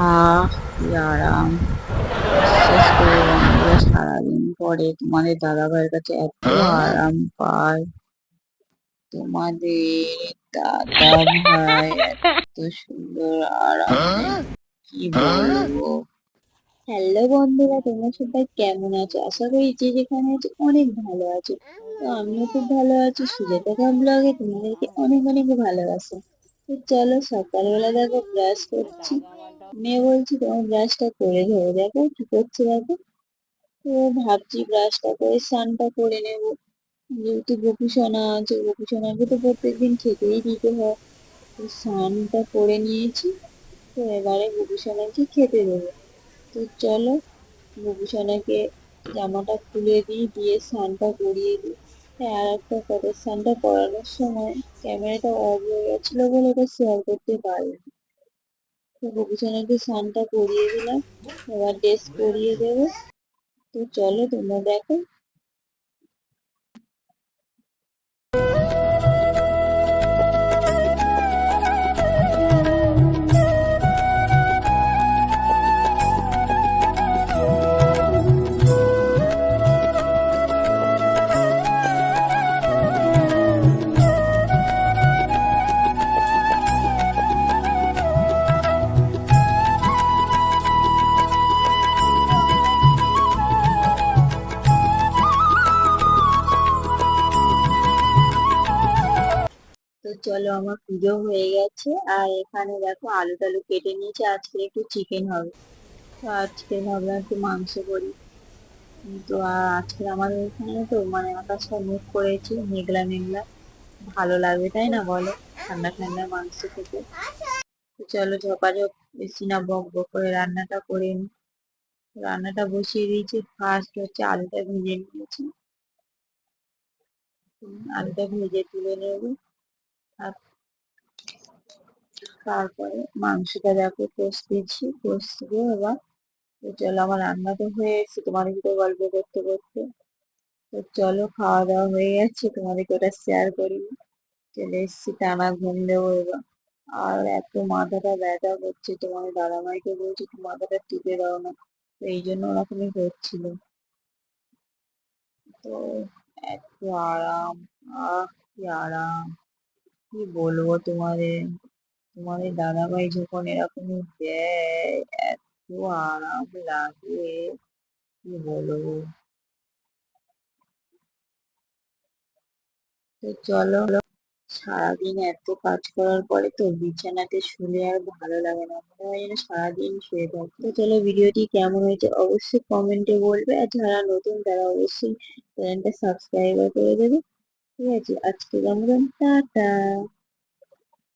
আহ কি আরাম! বিশ্বাস করো বন্ধুরা, সারাদিন পরে তোমাদের দাদাভাইয়ের কাছে এত আরাম পাই। তোমাদের দাদা ভাই এত সুন্দর আরাম নেই, কি বলবো। হ্যালো বন্ধুরা, তোমরা সবাই কেমন আছো? আশা করি যে যেখানে আছো অনেক ভালো আছো। তো আমিও খুব ভালো আছি। সুজাতা ব্লগে তোমাদেরকে অনেক অনেক ভালোবাসা। তো চলো, সকালবেলা দেখো ব্রাশ করছি। মেয়ে বলছি তোমার ব্রাশটা করে ধরো, দেখো কি করছে দেখো। তো ভাবছি ব্রাশটা করে স্নানটা করে নেবো, যেহেতু গোপুসোনা আছে, গোপুসোনাকে তো প্রত্যেকদিন খেতেই দিতে হয়। তো স্নানটা করে নিয়েছি, তো এবারে গোপুসোনাকে খেতে দেবো। তো চলো, গোপুসোনাকে জামাটা খুলে দিই, দিয়ে স্নানটা করিয়ে দিই। হ্যাঁ, আর একটা কথা, স্নানটা করানোর সময় ক্যামেরাটা অফ হয়ে গেছিলো বলে ওটা শেয়ার করতে পারিনি। তো গোপুসোনাকে স্নানটা করিয়ে দিলাম, এবার ড্রেস পরিয়ে দেবো। তো চলো তোমরা দেখো। তো চলো, আমার পুজো হয়ে গেছে, আর এখানে দেখো আলু টালু কেটে নিয়েছে, আজকে একটু চিকেন হবে। তো আজকে ভাবলাম একটু মাংস করি। তো আর আজকে আমাদের এখানে তো মানে আকাশটা মেঘ করেছে, মেঘলা মেঘলা। ভালো লাগবে তাই না বলো, ঠান্ডা ঠান্ডা মাংস খেতে। তো চলো ঝপাঝপ, বেশি না বক বক করে রান্নাটা করে নি। রান্নাটা বসিয়ে দিয়েছি, ফার্স্ট হচ্ছে আলুটা ভেজে নিয়েছি। আলুটা ভেজে তুলে নেবো। আর তারপরে মাংসটা দেখো কষতেছি, কষবো এবার। তো চলো, আমার রান্না তো হয়ে এসেছে, তোমাদের সাথে গল্প করতে করতে। তো চলো, খাওয়া দাওয়া হয়ে গেছে, তোমাদেরকে ওটা শেয়ার করি। চলে এসেছি, টানা ঘুম দেবো এবার। আর এত মাথাটা ব্যথা করছে, তোমার দাদাভাইকে বলছি একটু মাথাটা টিপে দাও না, তো এই জন্য ওরকমই করছিল। তো এত আরাম, আহ কি আরাম, কি বলবো তোমাদের। তোমাদের দাদাভাই যখন এরকমই দেয়, এত আরাম লাগে, কি বলবো। তো চলো, সারাদিন এত কাজ করার পরে তো বিছানাতে শুলে আর ভালো লাগে না, মনে হয় যেন সারাদিন শুয়ে থাকি। তো চলো, ভিডিওটি কেমন হয়েছে অবশ্যই কমেন্টে বলবে, আর যারা নতুন তারা অবশ্যই চ্যানেলটা সাবস্ক্রাইব করে দেবে। ঠিক আছে, আজকে যেমন টাটা।